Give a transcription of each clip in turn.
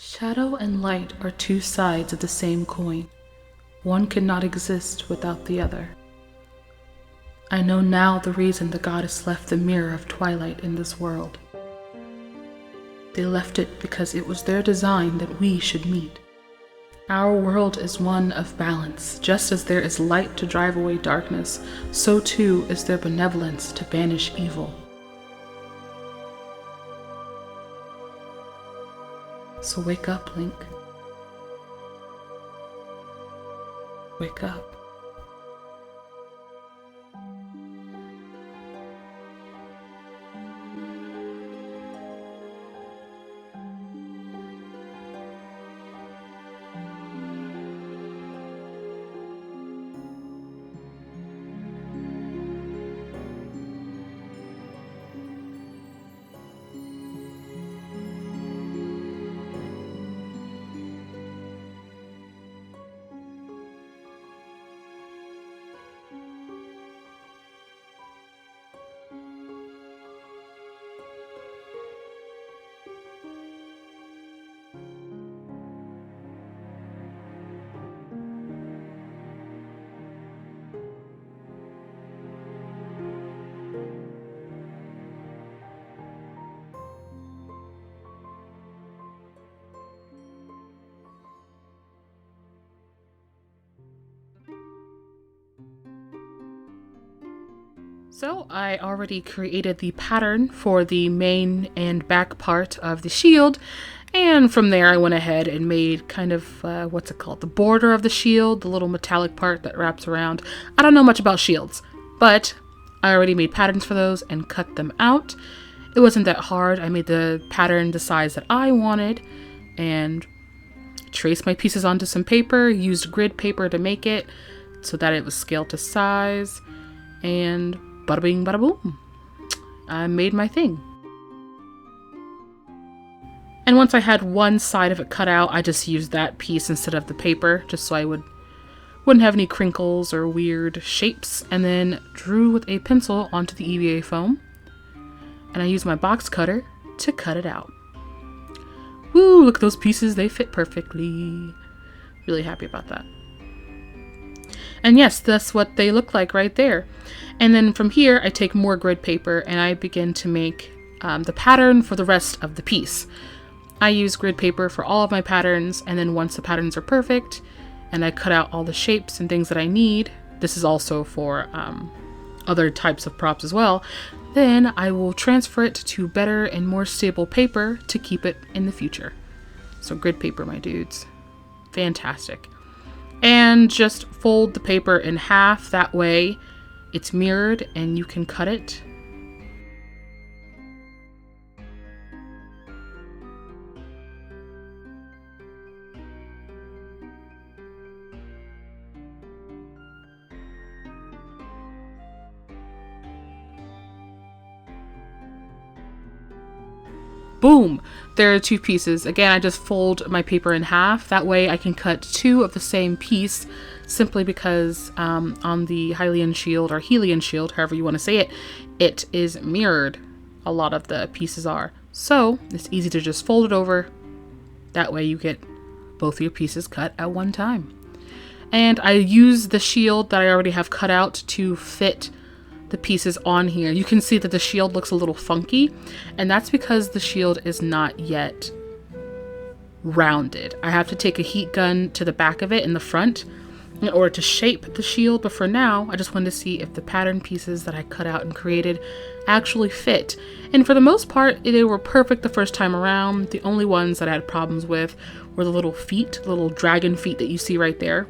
Shadow and light are two sides of the same coin. One cannot exist without the other. I know now the reason the goddess left the mirror of twilight in this world. They left it because it was their design that we should meet. Our world is one of balance. Just as there is light to drive away darkness, so too is there benevolence to banish evil. So wake up, Link. Wake up. So I already created the pattern for the main and back part of the shield, and from there I went ahead and made kind of, what's it called, the border of the shield, the little metallic part that wraps around. I don't know much about shields, but I already made patterns for those and cut them out. It wasn't that hard. I made the pattern the size that I wanted and traced my pieces onto some paper, used grid paper to make it so that it was scaled to size, and bada bing, bada boom. I made my thing. And once I had one side of it cut out, I just used that piece instead of the paper, just so I wouldn't have any crinkles or weird shapes, and then drew with a pencil onto the EVA foam. And I used my box cutter to cut it out. Woo, look at those pieces, they fit perfectly. Really happy about that. And yes, that's what they look like right there. And then from here, I take more grid paper and I begin to make the pattern for the rest of the piece. I use grid paper for all of my patterns, and then once the patterns are perfect and I cut out all the shapes and things that I need, this is also for other types of props as well, then I will transfer it to better and more stable paper to keep it in the future. So grid paper, my dudes. Fantastic. And just fold the paper in half, that way it's mirrored and you can cut it. Boom! There are two pieces. Again, I just fold my paper in half. That way I can cut two of the same piece, simply because on the Hylian Shield, or Hylian Shield, however you want to say it, it is mirrored. A lot of the pieces are. So it's easy to just fold it over. That way you get both of your pieces cut at one time. And I use the shield that I already have cut out to fit the pieces on here. You can see that the shield looks a little funky, and that's because the shield is not yet rounded. I have to take a heat gun to the back of it in the front in order to shape the shield, but for now I just wanted to see if the pattern pieces that I cut out and created actually fit. And for the most part, they were perfect the first time around. The only ones that I had problems with were the little feet, little dragon feet that you see right there.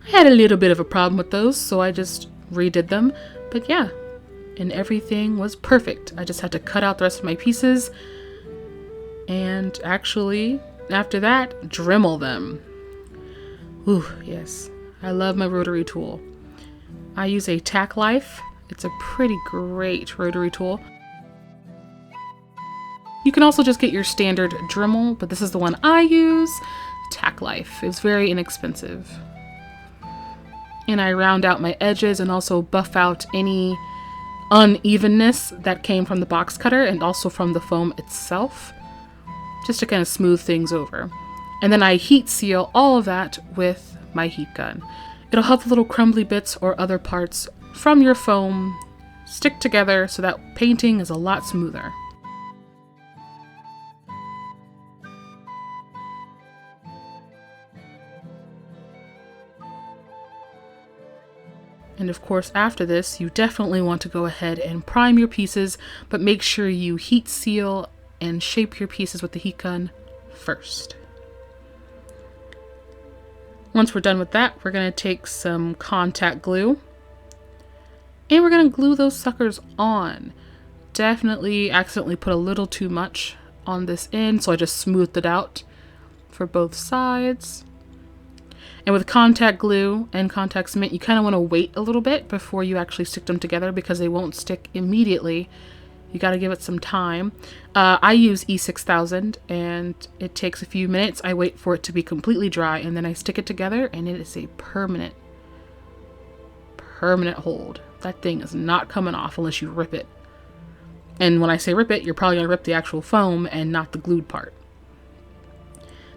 I had a little bit of a problem with those, so I just redid them, but yeah, and everything was perfect. I just had to cut out the rest of my pieces and actually after that Dremel them. Ooh, yes, I love my rotary tool. I use a Tack Life. It's a pretty great rotary tool. You can also just get your standard Dremel, but this is the one I use, Tack Life. It's very inexpensive. And I round out my edges and also buff out any unevenness that came from the box cutter and also from the foam itself. just to kind of smooth things over. And then I heat seal all of that with my heat gun. It'll help the little crumbly bits or other parts from your foam stick together so that painting is a lot smoother. And of course, after this, you definitely want to go ahead and prime your pieces, but make sure you heat seal and shape your pieces with the heat gun first. Once we're done with that, we're going to take some contact glue and we're going to glue those suckers on. Definitely accidentally put a little too much on this end, so I just smoothed it out for both sides. And with contact glue and contact cement, you kind of want to wait a little bit before you actually stick them together because they won't stick immediately. You got to give it some time. I use E6000 and it takes a few minutes. I wait for it to be completely dry and then I stick it together and it is a permanent hold. That thing is not coming off unless you rip it. And when I say rip it, you're probably going to rip the actual foam and not the glued part.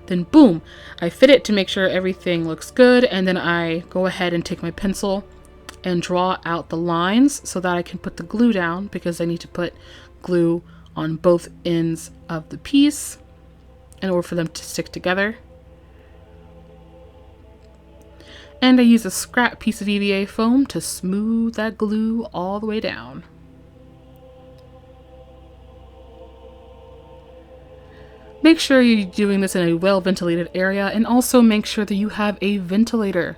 Then boom, I fit it to make sure everything looks good, and then I go ahead and take my pencil and draw out the lines so that I can put the glue down, because I need to put glue on both ends of the piece in order for them to stick together. And I use a scrap piece of EVA foam to smooth that glue all the way down. Make sure you're doing this in a well-ventilated area, and also make sure that you have a ventilator,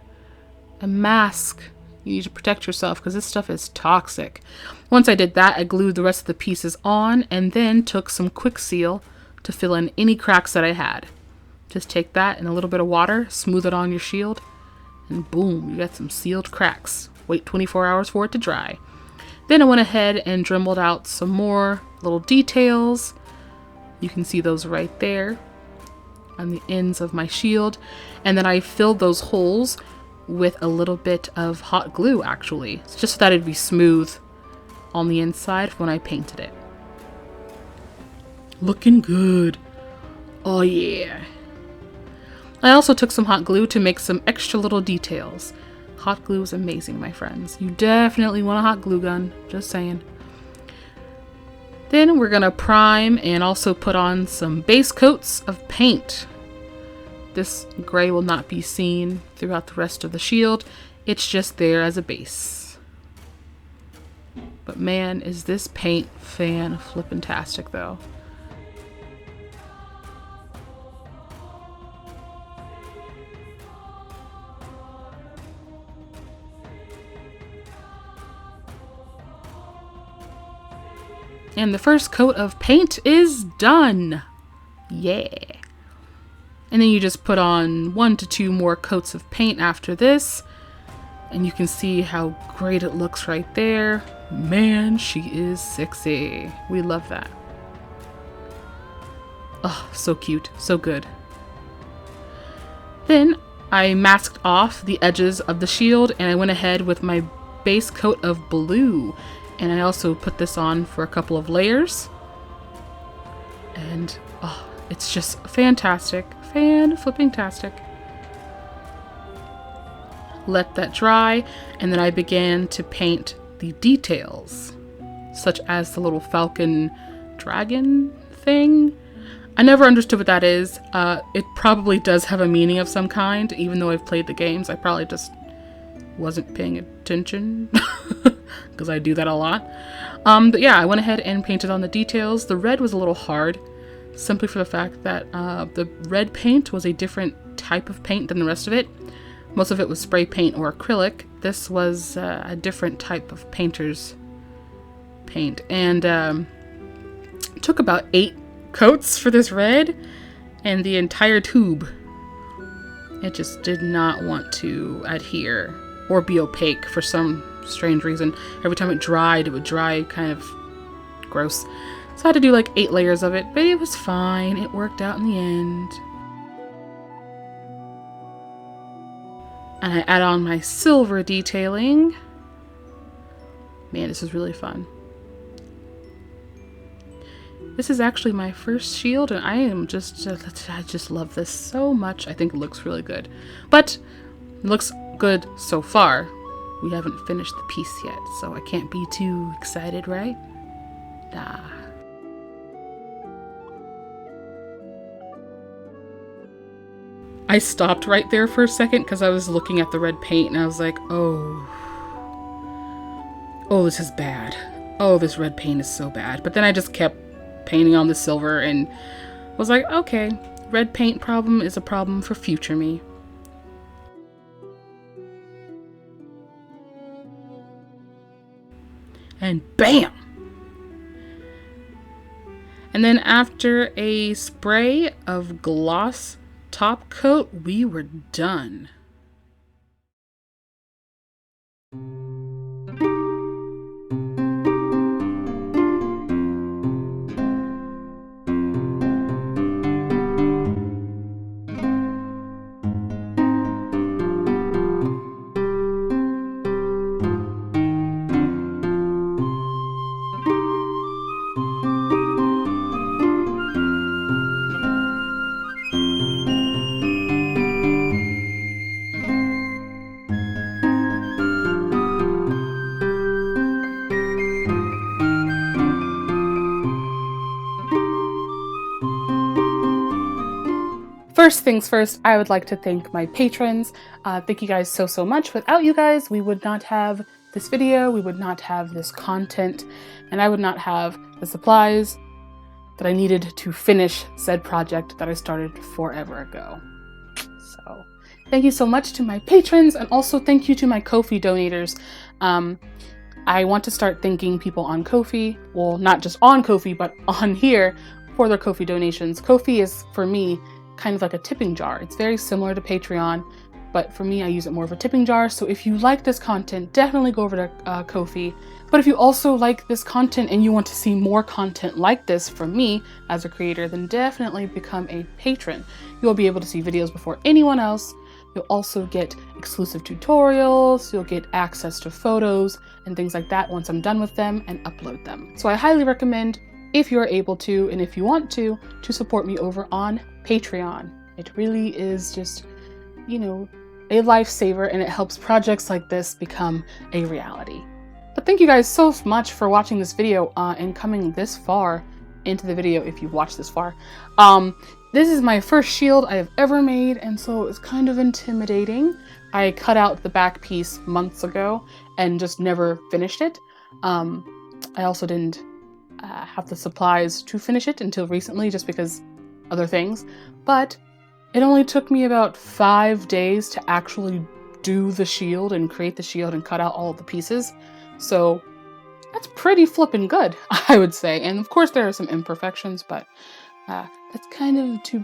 a mask. You need to protect yourself because this stuff is toxic. Once I did that, I glued the rest of the pieces on and then took some quick seal to fill in any cracks that I had. Just take that and a little bit of water, smooth it on your shield, and boom, you got some sealed cracks. Wait 24 hours for it to dry. Then I went ahead and dremeled out some more little details. You can see those right there on the ends of my shield. And then I filled those holes with a little bit of hot glue, actually. It's just so that it'd be smooth on the inside when I painted it. Looking good. Oh yeah. I also took some hot glue to make some extra little details. Hot glue is amazing, my friends. You definitely want a hot glue gun, just saying. Then we're gonna prime and also put on some base coats of paint. This gray will not be seen throughout the rest of the shield. It's just there as a base. But man, is this paint fan-flippin-tastic though. And the first coat of paint is done. Yeah. And then you just put on 1 to 2 more coats of paint after this. And you can see how great it looks right there. Man, she is sexy. We love that. Oh, so cute. So good. Then I masked off the edges of the shield and I went ahead with my base coat of blue. And I also put this on for a couple of layers. And oh, it's just fantastic. Fan-flipping-tastic. Let that dry, and then I began to paint the details, such as the little falcon dragon thing. I never understood what that is. It probably does have a meaning of some kind, even though I've played the games. I probably just wasn't paying attention because I do that a lot. But yeah, I went ahead and painted on the details. The red was a little hard, simply for the fact that the red paint was a different type of paint than the rest of it. Most of it was spray paint or acrylic. This was a different type of painter's paint. And it took about 8 coats for this red and the entire tube. It just did not want to adhere or be opaque for some strange reason. Every time it dried, it would dry kind of gross. So I had to do like 8 layers of it, but it was fine. It worked out in the end. And I add on my silver detailing. Man, this is really fun. This is actually my first shield, and I just love this so much. I think it looks really good. But it looks good so far. We haven't finished the piece yet, so I can't be too excited, right? Nah. I stopped right there for a second because I was looking at the red paint and I was like, oh, this is bad. Oh, this red paint is so bad. But then I just kept painting on the silver and was like, okay, red paint problem is a problem for future me. And bam! And then after a spray of gloss top coat, we were done. First things first, I would like to thank my patrons. Thank you guys so much. Without you guys, we would not have this video, we would not have this content, and I would not have the supplies that I needed to finish said project that I started forever ago. So thank you so much to my patrons, and also thank you to my Ko-fi donators. I want to start thanking people on Ko-fi, well, not just on Ko-fi, but on here for their Ko-fi donations. Ko-fi is, for me, kind of like a tipping jar. It's very similar to Patreon, but for me, I use it more of a tipping jar. So if you like this content, definitely go over to Ko-fi. But if you also like this content and you want to see more content like this from me as a creator, then definitely become a patron. You'll be able to see videos before anyone else. You'll also get exclusive tutorials, you'll get access to photos and things like that once I'm done with them and upload them. So I highly recommend, if you're able to and if you want to support me over on Patreon. It really is just, you know, a lifesaver, and it helps projects like this become a reality. But thank you guys so much for watching this video and coming this far into the video if you've watched this far. This is my first shield I have ever made, and so it's kind of intimidating. I cut out the back piece months ago and just never finished it. I also didn't have the supplies to finish it until recently, just because other things, but it only took me about 5 days to actually do the shield and create the shield and cut out all of the pieces. So that's pretty flippin' good, I would say. And of course there are some imperfections, but that's kind of to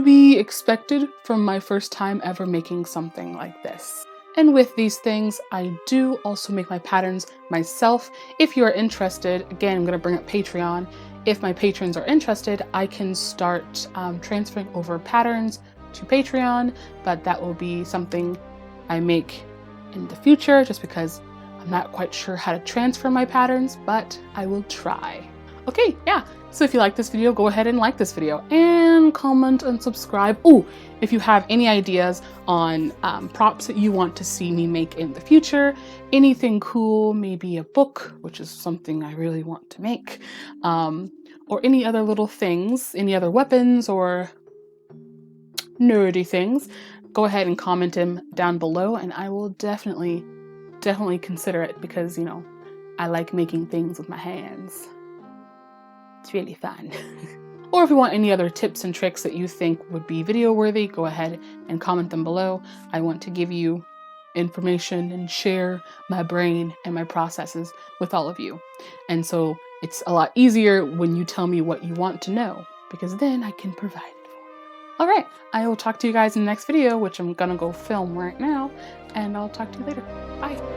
be expected from my first time ever making something like this. And with these things, I do also make my patterns myself. If you are interested, again, I'm going to bring up Patreon. If my patrons are interested, I can start transferring over patterns to Patreon, but that will be something I make in the future, just because I'm not quite sure how to transfer my patterns, but I will try. Okay, yeah, so if you like this video, go ahead and like this video and comment and subscribe. Oh, if you have any ideas on props that you want to see me make in the future, anything cool, maybe a book, which is something I really want to make, or any other little things, any other weapons or nerdy things, go ahead and comment them down below and I will definitely consider it, because, you know, I like making things with my hands. It's really fun. Or if you want any other tips and tricks that you think would be video worthy, go ahead and comment them below. I want to give you information and share my brain and my processes with all of you. And so it's a lot easier when you tell me what you want to know, because then I can provide it for you. All right, I will talk to you guys in the next video, which I'm gonna go film right now, and I'll talk to you later. Bye.